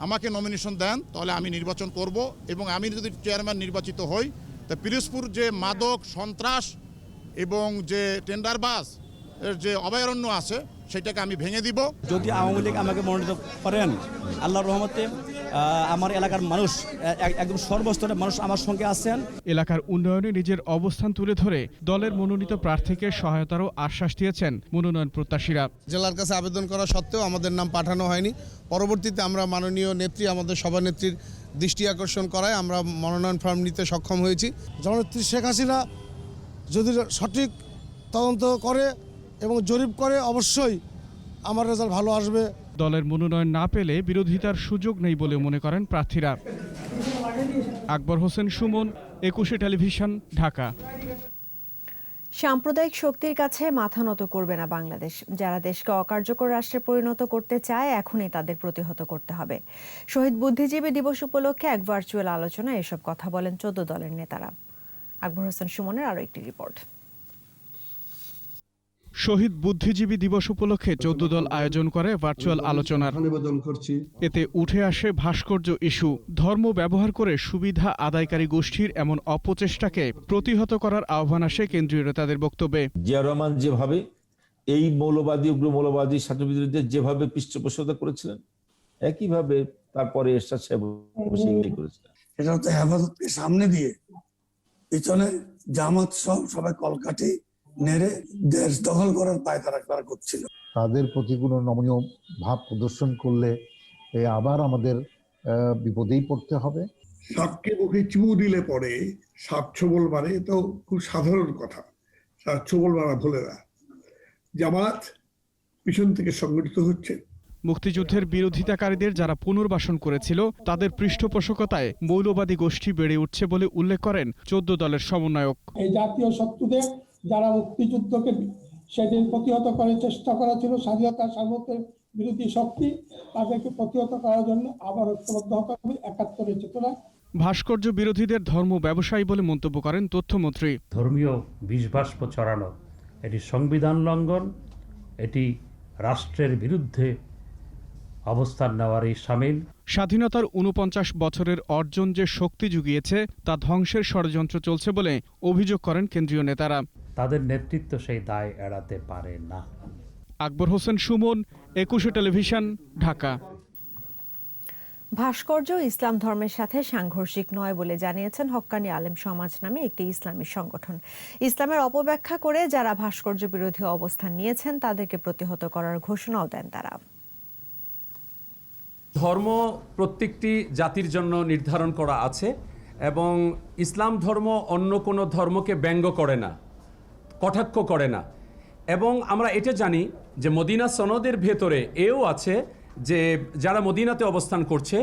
আমাকে নমিনেশন দেন তাহলে আমি নির্বাচন করব, এবং আমি যদি চেয়ারম্যান নির্বাচিত হই তা পিরোজপুর যে মাদক সন্ত্রাস এবং যে টেন্ডারবাজ এর যে অভয়ারণ্য আছে সেটাকে আমি ভেঙে দিব। যদি আওয়ামী লীগ আমাকে মনোনীত করেন, আল্লাহর রহমতে আমার এলাকার মানুষ, একদম সর্বস্তরের মানুষ আমার সঙ্গে আছেন। এলাকার উন্নয়নে নিজের অবস্থান তুলে ধরে দলের মনোনীত প্রার্থীকে সহায়তারও আশ্বাস দিয়েছেন মনোনয়ন প্রত্যাশীরা। জেলার কাছে আবেদন করা সত্ত্বেও আমাদের নাম পাঠানো হয়নি। পরবর্তীতে আমরা মাননীয় নেত্রী, আমাদের সভানেত্রীর দৃষ্টি আকর্ষণ করায় আমরা মনোনয়ন ফর্ম নিতে সক্ষম হয়েছি। জননেত্রী শেখ হাসিনা যদি সঠিক তদন্ত করে এবং জরিপ করে, অবশ্যই আমার রেজাল্ট ভালো আসবে। দলের মনোনয়ন না পেলে বিরোধিতার সুযোগ নেই বলে মনে করেন প্রার্থীরা। আকবর হোসেন সুমন, 21 টেলিভিশন, ঢাকা। সাম্প্রদায়িক শক্তির কাছে মাথা নত করবে না বাংলাদেশ। যারা দেশকে অকার্যকর রাষ্ট্রে পরিণত করতে চায়, এখনই তাদের প্রতিহত করতে হবে। শহীদ বুদ্ধিজীবী দিবস উপলক্ষে এক ভার্চুয়াল আলোচনায় এসব কথা বলেন 14 দলের নেতারা। আকবর হোসেন সুমনের আরও একটি রিপোর্ট। শহীদ বুদ্ধিজীবী দিবস উপলক্ষে 14 দল আয়োজন করে ভার্চুয়াল আলোচনার। এতে উঠে আসে ভাস্কর্য ইস্যু। ধর্ম ব্যবহার করে সুবিধা আদায়কারী গোষ্ঠীর এমন অপচেষ্টাকে প্রতিহত করার আহ্বান আসে কেন্দ্রীয় নেতাদের বক্তব্যে। জিয়া রহমান যেভাবে এই মৌলবাদী, উগ্র মৌলবাদী ছাত্র বিরোধীদের যেভাবে পৃষ্ঠপোষকতা করেছিলেন, একইভাবে তারপরে এরশাদ সাহেব করেছিলেন। এটা তো হেফাজতকে সামনে দিয়ে পিছনে জামাত সবাই কলকাঠি নেড়ে দেশ দখল করার পায়তারা করছিল। তাদের প্রতি কোনো নমনীয় ভাব প্রদর্শন করলে আবার আমাদের বিপদেই পড়তে হবে। সাপকে মুখে চুমু দিলে পরে সাপ ছোবল মারে, তো খুব সাধারণ কথা, সাপ ছোবল মারা ভুলে না। জামাত পিছন থেকে সংগঠিত হচ্ছে। মুক্তিযুদ্ধের বিরোধিতাকারীদের যারা পুনর্বাসন করেছিল, তাদের পৃষ্ঠপোষকতায় মৌলবাদী গোষ্ঠী বেড়ে উঠছে বলে উল্লেখ করেন 14 দলের সমন্বয়ক। এই জাতীয় শত্রুদের যারা মুক্তিযুদ্ধকে সেদিন প্রতিহত করার চেষ্টা করা ছিল, স্বাধীনতা সার্বভৌমত্বের বিরোধী শক্তি, তাদেরকে প্রতিহত করার জন্য আবার ঐক্যবদ্ধ হতে হবে 71 চেতনা। ভাস্কর্য বিরোধীদের ধর্ম ব্যবসায়ী বলে মন্তব্য করেন তথ্যমন্ত্রী। ধর্মীয় বিষবাষ্প ছড়ানো এটি সংবিধান লঙ্ঘন, এটি রাষ্ট্রের বিরুদ্ধে অবস্থান নেওয়ারই শামিল। স্বাধীনতার 49 বছরের অর্জন যে শক্তি জুগিয়েছে তা ধ্বংসের ষড়যন্ত্র চলছে বলে অভিযোগ করেন কেন্দ্রীয় নেতারা। তাদের নেতৃত্ব সেই দায় এড়াতে পারে না। আকবর হোসেন সুমন, 21 টেলিভিশন, ঢাকা। ভাস্কর্য ইসলাম ধর্মের সাথে সাংঘর্ষিক নয় বলে জানিয়েছেন হক্কানি আলেম সমাজ নামে একটি ইসলামী সংগঠন। ইসলামের অপব্যাখ্যা করে যারা ভাস্কর্য বিরোধী অবস্থান নিয়েছেন তাদেরকে প্রতিহত করার ঘোষণাও দেন তারা। ধর্ম প্রত্যেকটি জাতির জন্য নির্ধারণ করা আছে এবং ইসলাম ধর্ম অন্য কোনো ধর্মকে ব্যঙ্গ করে না, কটাক্ষ করে না। এবং আমরা এটা জানি যে মদিনা সনদের ভেতরে এও আছে যে যারা মদিনাতে অবস্থান করছে,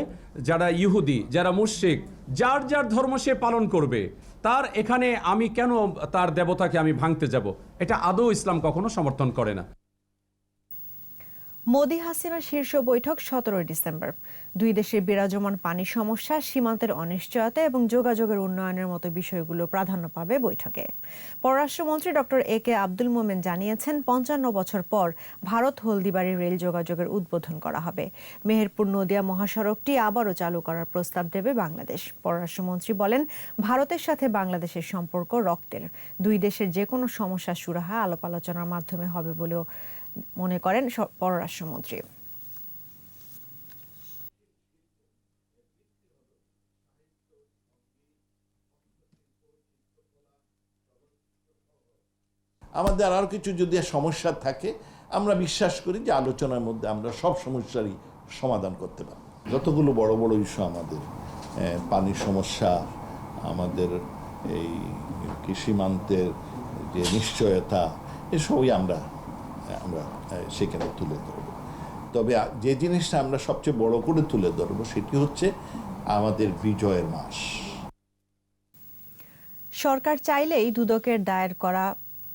যারা ইহুদি, যারা মুশরিক, যার যার ধর্ম সে পালন করবে, তার এখানে আমি কেন তার দেবতাকে আমি ভাঙতে যাব? এটা আদৌ ইসলাম কখনো সমর্থন করে না। মোদি হাসিনা শীর্ষ বৈঠক 17 ডিসেম্বর। দুই দেশের বিরাজমান পানি সমস্যা, সীমান্তের অনিশ্চয়তা এবং যোগাযোগের উন্নয়নের মতো বিষয়গুলো প্রাধান্য পাবে বৈঠকে। পররাষ্ট্রমন্ত্রী ডক্টর এ.কে. আব্দুল মোমেন জানিয়েছেন 55 বছর পর ভারত হলদিবাড়ি রেল যোগাযোগের উদ্বোধন করা হবে। মেহেরপুর নদিয়া মহাসড়কটি আবারও চালু করার প্রস্তাব দেবে বাংলাদেশ। পররাষ্ট্রমন্ত্রী বলেন, ভারতের সাথে বাংলাদেশের সম্পর্ক রক্তের। দুই দেশের যে কোনো সমস্যা সুরাহা আলাপ আলোচনার মাধ্যমে হবে বলেও মনে করেন পররাষ্ট্রমন্ত্রী। আমাদের আরও কিছু যদি সমস্যা থাকে, আমরা বিশ্বাস করি যে আলোচনার মধ্যে আমরা সব সমস্যারই সমাধান করতে পারি। যতগুলো বড় বড় ইস্যু আমাদের, পানির সমস্যা, আমাদের এই কৃষিমান্তের যে নিশ্চয়তা, এসবই আমরা সেখানে তুলে ধরব। তবে যে জিনিসটা আমরা সবচেয়ে বড় করে তুলে ধরব সেটি হচ্ছে আমাদের বিজয়ের মাস। সরকার চাইলেই দুদকের দায়ের করা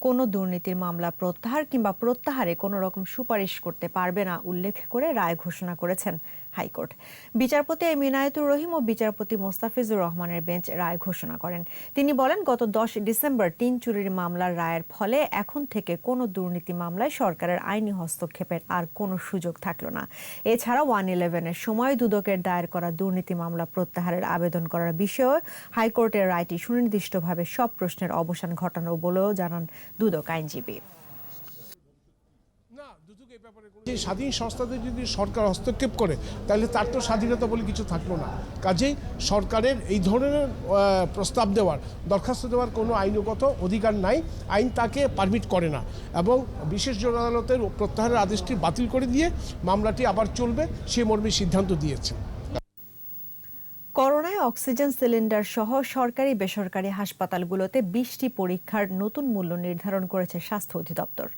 কোনো দুর্নীতির মামলা প্রত্যাহার কিংবা প্রত্যাহারে কোনো রকম সুপারিশ করতে পারবে না উল্লেখ করে রায় ঘোষণা করেছেন হাইকোর্ট। বিচারপতি এম ইনায়েতুর রহিম ও বিচারপতি মোস্তাফিজুর রহমানের বেঞ্চ রায় ঘোষণা করেন। তিনি বলেন, গত 10 ডিসেম্বর 3 চুরির মামলার রায়ের ফলে এখন থেকে কোনো দুর্নীতি মামলায় সরকারের আইনি হস্তক্ষেপের আর কোনো সুযোগ থাকলো না। এছাড়া 111-এর সময় দুদকের দায়ের করা দুর্নীতি মামলা প্রত্যাহারের আবেদন করার বিষয়ে হাইকোর্টের রায়টি সুনির্দিষ্টভাবে সব প্রশ্নের অবসান ঘটানো বলেও জানান দুদক আইনজীবী। স্বাধীন সংস্থাতে যদি সরকার হস্তক্ষেপ করে তাহলে তার তো স্বাধীনতা বলে কিছু থাকলো না। কাজেই সরকারের এই ধরনের প্রস্তাব দেওয়ার, দরখাস্ত দেওয়ার কোনো আইনগত অধিকার নাই, আইন তাকে পারমিট করে না। এবং বিশেষ জজ আদালতের প্রত্যাহারের আদেশটি বাতিল করে দিয়ে মামলাটি আবার চলবে সে মর্মে সিদ্ধান্ত দিয়েছে। করোনায় অক্সিজেন সিলিন্ডার সহ সরকারি বেসরকারি হাসপাতালগুলোতে 20টি পরীক্ষার নতুন মূল্য নির্ধারণ করেছে স্বাস্থ্য অধিদপ্তর।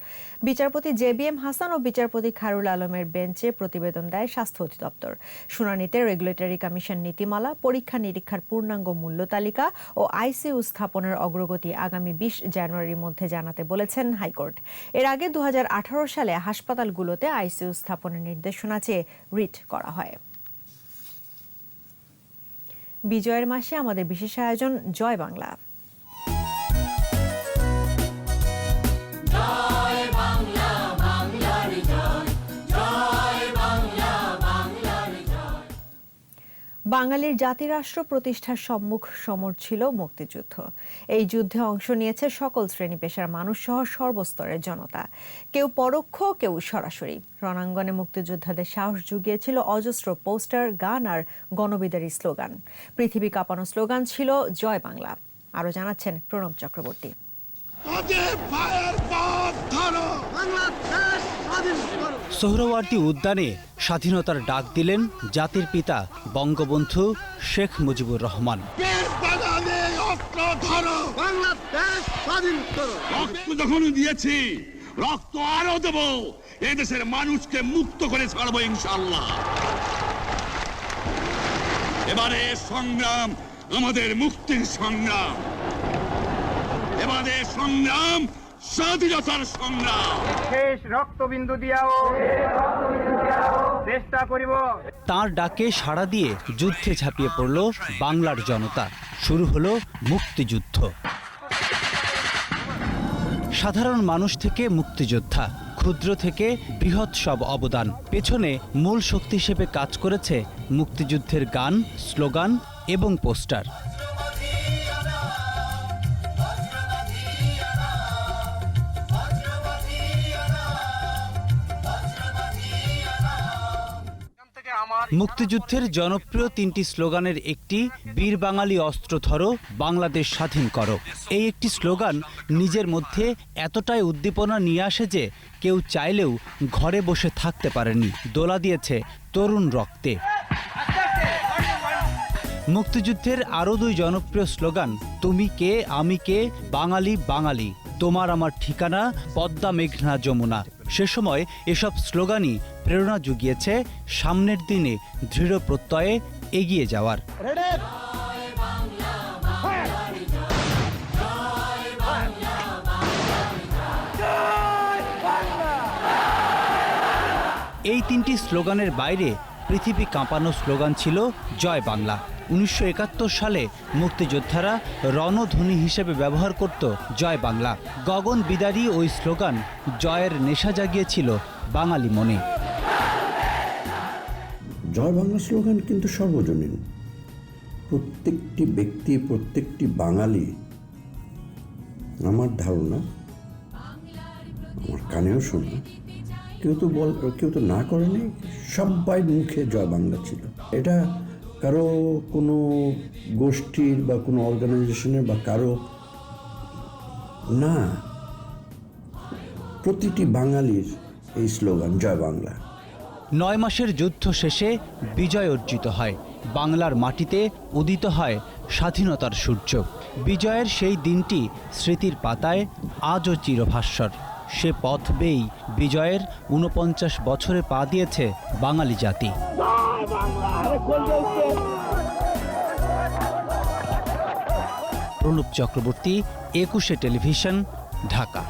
বিচারপতি জে.বি.এম. হাসান ও বিচারপতি খায়রুল আলমের বেঞ্চে প্রতিবেদন দেয় স্বাস্থ্য অধিদপ্তর। শুনানিতে রেগুলেটরি কমিশন নীতিমালা, পরীক্ষা নিরীক্ষার পূর্ণাঙ্গ মূল্য তালিকা ও আইসিইউ স্থাপনের অগ্রগতি আগামী 20 জানুয়ারির মধ্যে জানাতে বলেছেন হাইকোর্ট। এর আগে 2018 সালে হাসপাতালগুলোতে আইসিইউ স্থাপনের নির্দেশনা চেয়ে রিট করা হয়। বিজয়ের মাসে আমাদের বিশেষ আয়োজন জয় বাংলা। বাঙালির জাতিরাষ্ট্র প্রতিষ্ঠার সম্মুখ সমর ছিল মুক্তিযুদ্ধ। এই যুদ্ধে অংশ নিয়েছে সকল শ্রেণী পেশার মানুষ সহ সর্বস্তরের জনতা, কেউ পরোক্ষ, কেউ সরাসরি। রণাঙ্গনে মুক্তিযোদ্ধাদের সাহস জুগিয়েছিল অজস্র পোস্টার, গান আর গণবিদারী স্লোগান। পৃথিবী কাঁপানো স্লোগান ছিল জয় বাংলা। আরো জানাচ্ছেন প্রণব চক্রবর্তী। সোহরাওয়ার্দী উদ্যানে স্বাধীনতার ডাক দিলেন জাতির পিতা বঙ্গবন্ধু শেখ মুজিবুর রহমান। রক্ত যখন দিয়েছি, রক্ত আরো দেব, এই দেশের মানুষকে মুক্ত করে ছাড়বো ইনশাআল্লাহ। এবারে সংগ্রাম আমাদের মুক্তির সংগ্রাম, এবারে সংগ্রাম স্বাধীনতার সংগ্রাম। শেষ রক্তবিন্দু দিয়াও চেষ্টা করিব। তার ডাকে সাড়া দিয়ে যুদ্ধে ঝাঁপিয়ে পড়ল বাংলার জনতা। শুরু হলো মুক্তিযুদ্ধ। সাধারণ মানুষ থেকে মুক্তিযোদ্ধা, ক্ষুদ্র থেকে বৃহৎ সব অবদান। পেছনে মূল শক্তি হিসেবে কাজ করেছে মুক্তিযুদ্ধের গান, স্লোগান এবং পোস্টার। মুক্তিযুদ্ধের জনপ্রিয় 3টি স্লোগানের একটি বীর বাঙালি অস্ত্র ধরো, বাংলাদেশ স্বাধীন করো। এই একটি স্লোগান নিজের মধ্যে এতটাই উদ্দীপনা নিয়ে আসে যে কেউ চাইলেও ঘরে বসে থাকতে পারেনি। দোলা দিয়েছে তরুণ রক্তে। মুক্তিযুদ্ধের আরও 2 জনপ্রিয় স্লোগান তুমি কে আমি কে, বাঙালি বাঙালি, তোমার আমার ঠিকানা, পদ্মা মেঘনা যমুনা। সে সময় এসব স্লোগানই প্রেরণা জুগিয়েছে সামনের দিনে দৃঢ় প্রত্যয়ে এগিয়ে যাওয়ার। এই 3টি স্লোগানের বাইরে পৃথিবী কাঁপানো স্লোগান ছিল জয় বাংলা। 1971 সালে মুক্তিযোদ্ধারা রণধ্বনি হিসেবে ব্যবহার করত জয় বাংলা। গগন বিদারী ওই স্লোগান জয়ের নেশা জাগিয়েছিল বাঙালি মনে। জয় বাংলা স্লোগান কিন্তু সর্বজনীন। প্রত্যেকটি ব্যক্তি, প্রত্যেকটি বাঙালি, আমার ধারণা, আমার কানেও শোনা, কেউ তো না করেনি, সবাই মুখে জয় বাংলা ছিল। এটা কারো কোনো গোষ্ঠীর বা কোনো অর্গানাইজেশনের বা কারো না, প্রতিটি বাঙালির এই স্লোগান জয় বাংলা। 9 মাসের যুদ্ধ শেষে বিজয় অর্জিত হয়, বাংলার মাটিতে উদিত হয় স্বাধীনতার সূর্য। বিজয়ের সেই দিনটি স্মৃতির পাতায় আজও চিরভাস্বর। সে পথ বেয়েই বিজয়ের 49 বছরে পা দিয়েছে বাঙালি জাতি। Pranab Chakraborty, 21 television, Dhaka.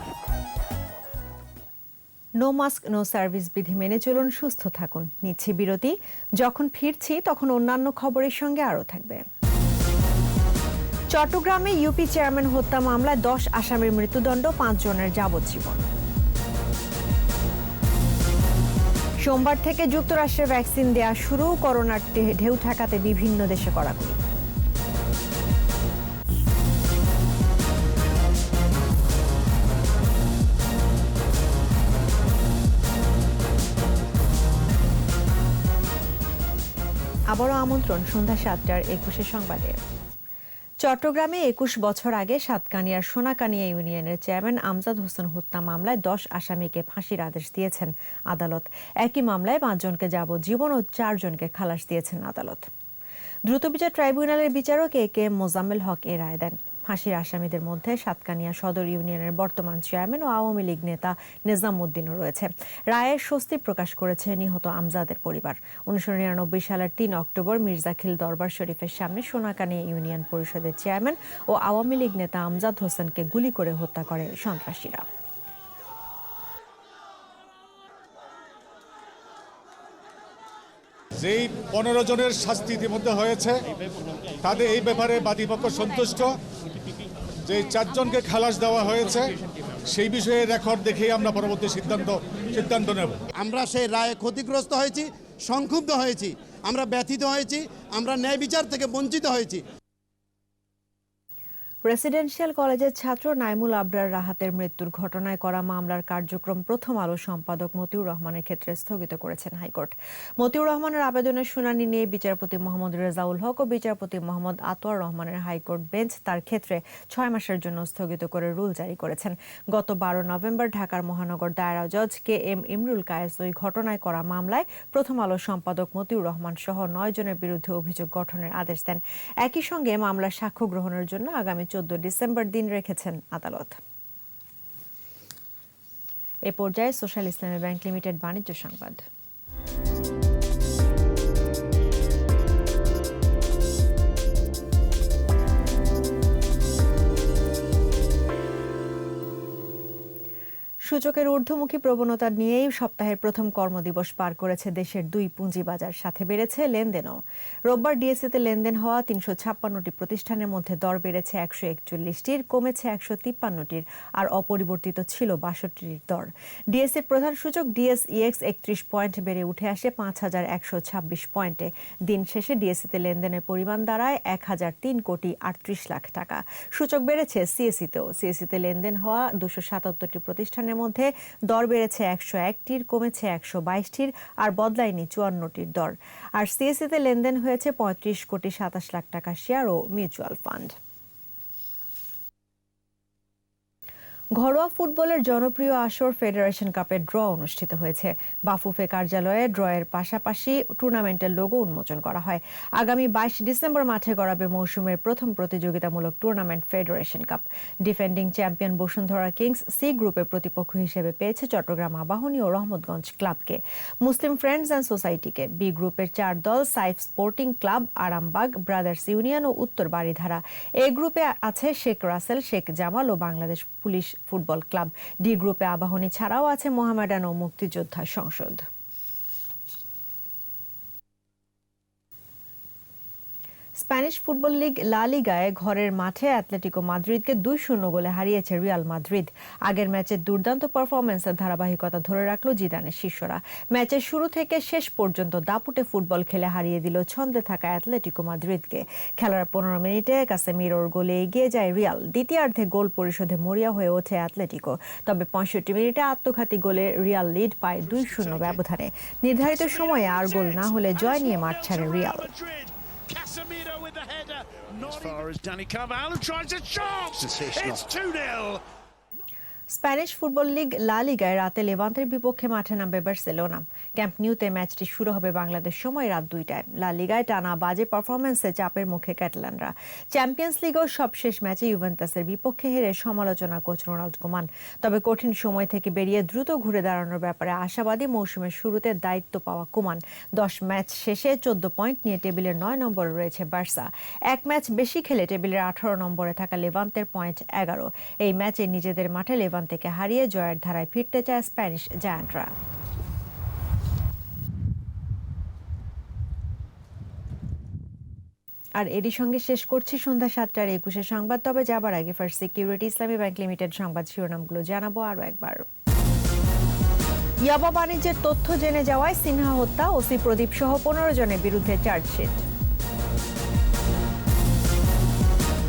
No mask no service বিধি মেনে চলুন, সুস্থ থাকুন। নিচ্ছি বিরতি, যখন ফিরছি তখন অন্যান্য খবরের সঙ্গে আরও থাকবে। চট্টগ্রামে ইউপি চেয়ারম্যান হত্যা মামলায় 10 আসামির মৃত্যুদণ্ড, 5 জনের যাবজ্জীবন। সোমবার থেকে যুক্তরাষ্ট্রে ভ্যাকসিন দেয়া শুরু, করোনার ঢেউ ঠেকাতে বিভিন্ন দেশে কড়াকড়ি। আবারও আমন্ত্রণ সন্ধ্যা 7টার 21 সংবাদে। চট্টগ্রামে 21 বছর আগে সাতকানিয়ার সোনাকানিয়া ইউনিয়নের চেয়ারম্যান আমজাদ হোসেন হত্যা মামলায় 10 আসামিকে ফাঁসির আদেশ দিয়েছেন আদালত। একই মামলায় 5 জনকে যাবজ্জীবন ও 4 জনকে খালাস দিয়েছেন আদালত। দ্রুতবিচার ট্রাইব্যুনালের বিচারক এ.কে.এম. মোজাম্মেল হক এ রায় দেন। ফাঁসির আসামিদের মধ্যে সাতকানিয়া সদর ইউনিয়নের বর্তমান চেয়ারম্যান ও আওয়ামী লীগ নেতা নিজাম উদ্দিনও রয়েছে। রায়ে স্বস্তি প্রকাশ করেছে নিহত আমজাদের পরিবার। 1999 সালের 3 অক্টোবর মির্জাখিল দরবার শরীফের সামনে সোনাকানিয়া ইউনিয়ন পরিষদের চেয়ারম্যান ও আওয়ামী লীগ নেতা আমজাদ হোসেনকে গুলি করে হত্যা করে সন্ত্রাসীরা। যেই 15 জনের শাস্তি ইতিমধ্যে হয়েছে, তাদের এই ব্যাপারে বাদীপক্ষ সন্তুষ্ট। যে 4 জনকে খালাস দেওয়া হয়েছে, সেই বিষয়ে রেকর্ড দেখেই আমরা পরবর্তী সিদ্ধান্ত নেব। আমরা সেই রায়ে ক্ষতিগ্রস্ত হয়েছি, সংক্ষুব্ধ হয়েছি, আমরা ব্যথিত হয়েছি, আমরা ন্যায় বিচার থেকে বঞ্চিত হয়েছি। রেসিডেন্সিয়াল কলেজের ছাত্র নাইমুল আবরার রাহাতের মৃত্যুর ঘটনায় করা মামলার কার্যক্রম প্রথম আলো সম্পাদক মতিউর রহমানের ক্ষেত্রে স্থগিত করেছেন হাইকোর্ট। মতিউর রহমানের আবেদনের শুনানি নিয়ে বিচারপতি মোহাম্মদ রেজাউল হক ও বিচারপতি মোহাম্মদ আতোয়ার রহমানের হাইকোর্ট বেঞ্চ তার ক্ষেত্রে 6 মাসের জন্য স্থগিত করে রুল জারি করেছেন। গত 12 নভেম্বর ঢাকার মহানগর দায়রা জজ কে.এম. ইমরুল কায়েস ওই ঘটনায় করা মামলায় প্রথম আলো সম্পাদক মতিউর রহমান সহ 9 জনের বিরুদ্ধে অভিযোগ গঠনের আদেশ দেন। একই সঙ্গে মামলার সাক্ষ্য গ্রহণের জন্য আগামী 14 ডিসেম্বর দিন রেখেছেন আদালত। এ পর্যায়ে সোশ্যাল ইসলামী ব্যাংক লিমিটেড বাণিজ্য সংবাদ। সূচকের ঊর্ধ্বমুখী প্রবণতা নিয়েই সপ্তাহের প্রথম কর্মদিবস পার করেছে দেশের 2 পুঁজিবাজার, সাথে বেড়েছে লেনদেনও। রোববার ডিএসইতে লেনদেন হওয়া 356টি প্রতিষ্ঠানের মধ্যে দর বেড়েছে 141টির, কমেছে 153টির, আর অপরিবর্তিত ছিল 62টির দর। ডিএসইর প্রধান সূচক ডিএসইএক্স 31 পয়েন্ট বেড়ে উঠে আসে 5126 পয়েন্টে। দিন শেষে ডিএসইতে লেনদেনের পরিমাণ দাঁড়ায় 1003 কোটি 38 লাখ টাকা। সূচক বেড়েছে সিএসইতেও। সিএসইতে লেনদেন হওয়া 277টি প্রতিষ্ঠানের প্রতিষ্ঠানের মধ্যে দর বেড়েছে 101টির, কমেছে 122টির আর বদলায়নি 54টির দর। আর সিএসইতে লেনদেন হয়েছে 35,27,00,000 টাকা শেয়ার ও মিউচুয়াল ফান্ড। ঘরোয়া ফুটবলের জনপ্রিয় আসর ফেডারেশন কাপের ড্র অনুষ্ঠিত হয়েছে। বাফুফে কার্যালয়ে ড্রয়ের পাশাপাশি টুর্নামেন্টের লোগো উন্মোচন করা হয়। আগামী 22 ডিসেম্বর মাঠে গড়াবে মৌসুমের প্রথম প্রতিযোগিতামূলক tournament federation cup. Defending champion Bashundhara kings C গ্রুপের প্রতিপক্ষ হিসেবে পেয়েছে চট্টগ্রাম আবাহনী ও রহমতগঞ্জ ক্লাবকে। মুসলিম ফ্রেন্ডস অ্যান্ড সোসাইটিকে। বি গ্রুপের 4 দল Saif sporting club, Arambagh, brothers union ও উত্তর বারিধারা। এ গ্রুপে আছে শেখ রাসেল, শেখ জামাল ও Bangladesh police football club. D গ্রুপে আবাহনী ছাড়াও আছে মোহামেডান ও মুক্তিযোদ্ধা সংসদ। স্প্যানিশ ফুটবল লিগ লা লিগায় ঘরের মাঠে অ্যাটলেটিকো মাদ্রিদকে 2-0 গোলে হারিয়েছে রিয়াল মাদ্রিদ। আগের ম্যাচে দুর্দান্ত পারফরম্যান্সের ধারাবাহিকতা ধরে রাখল জিদানের শিষ্যরা। ম্যাচের শুরু থেকে শেষ পর্যন্ত দাপুটে ফুটবল খেলে হারিয়ে দিল ছন্দে থাকা অ্যাটলেটিকো মাদ্রিদকে। খেলার 15 মিনিটে কাসেমিরোর গোলে এগিয়ে যায় রিয়াল। দ্বিতীয়ার্ধে গোল পরিশোধে মরিয়া হয়ে ওঠে অ্যাটলেটিকো। তবে 65 মিনিটে আত্মঘাতী গোলে রিয়াল লিড পায় 2-0 ব্যবধানে। নির্ধারিত সময়ে আর গোল না হলে জয় নিয়ে মাঠ ছাড়ে Real. Casemiro with the header, not as far as Dani Carvajal tries a shot. It's 2-0. Spanish football league লা লিগায় রাতে লেভান্তের বিপক্ষে মাঠে নামবে বার্সেলোনা। ক্যাম্প নিউতে ম্যাচটি শুরু হবে বাংলাদেশ সময় রাত 2টায়। লা লিগায় টানা বাজে পারফরম্যান্সে চাপের মুখে ক্যাটালানরা। চ্যাম্পিয়ন্স লিগের সবশেষ ম্যাচে ইউভেন্টাসের বিপক্ষে হেরে সমালোচনা কোচ রোনাল্ড কোমান। তবে কঠিন সময় থেকে বেরিয়ে দ্রুত ঘুরে দাঁড়ানোর ব্যাপারে আশাবাদী মৌসুমের শুরুতে দায়িত্ব পাওয়া কোমান। 10 ম্যাচ শেষে 14 পয়েন্ট নিয়ে টেবিলের 9 নম্বরে রয়েছে বার্সা। এক ম্যাচ বেশি খেলে টেবিলের 18 নম্বরে থাকা লেভান্তের পয়েন্ট 11। এই ম্যাচে নিজেদের মাঠে থেকে হারিয়ে জয়ের ধারায় ফিরতে চায় স্প্যানিশ জায়ান্টরা। আর এরই সঙ্গে শেষ করছি সন্ধ্যা 7টার 21 সংবাদ। তবে যাবার আগে ফার্স্ট সিকিউরিটি ইসলামী ব্যাংক লিমিটেড সংবাদ শিরোনামগুলো জানাবো আরো একবার। ইয়াবা বাণিজ্যের তথ্য জেনে যাওয়ায় সিনহা হত্যা, ওসি প্রদীপ সহ 15 জনের বিরুদ্ধে চার্জশিট।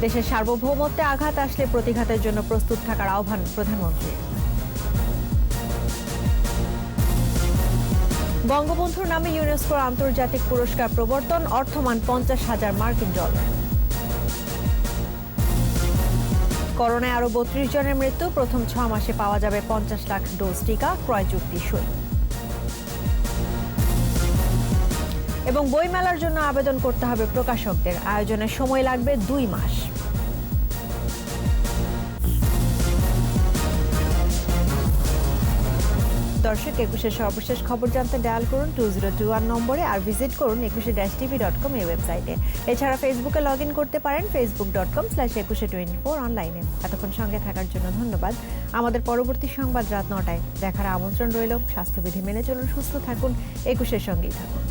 দেশের সার্বভৌমত্বে আঘাত আসলে প্রতিঘাতের জন্য প্রস্তুত থাকার আহ্বান প্রধানমন্ত্রীর। বঙ্গবন্ধুর নামে ইউনেস্কোর আন্তর্জাতিক পুরস্কার প্রবর্তন, অর্থমান $50,000 মার্কিন। করোনায় আরো 32 জনের মৃত্যু, প্রথম 6 মাসে পাওয়া যাবে 50 লাখ ডোজ টিকা, ক্রয় চুক্তি সই। এবং বইমেলার জন্য আবেদন করতে হবে প্রকাশকদের, আয়োজনের সময় লাগবে 2 মাস। দর্শক, 21-এর সর্বশেষ খবর জানতে ডায়াল করুন 2021 নম্বরে আর ভিজিট করুন 21-tv.com এই ওয়েবসাইটে। এছাড়া ফেসবুকে লগ ইন করতে পারেন facebook.com/2124 অনলাইনে। এতক্ষণ সঙ্গে থাকার জন্য ধন্যবাদ। আমাদের পরবর্তী সংবাদ রাত 9টায় দেখার আমন্ত্রণ রইল। স্বাস্থ্যবিধি মেনে চলুন, সুস্থ থাকুন, 21-এর সঙ্গেই থাকুন।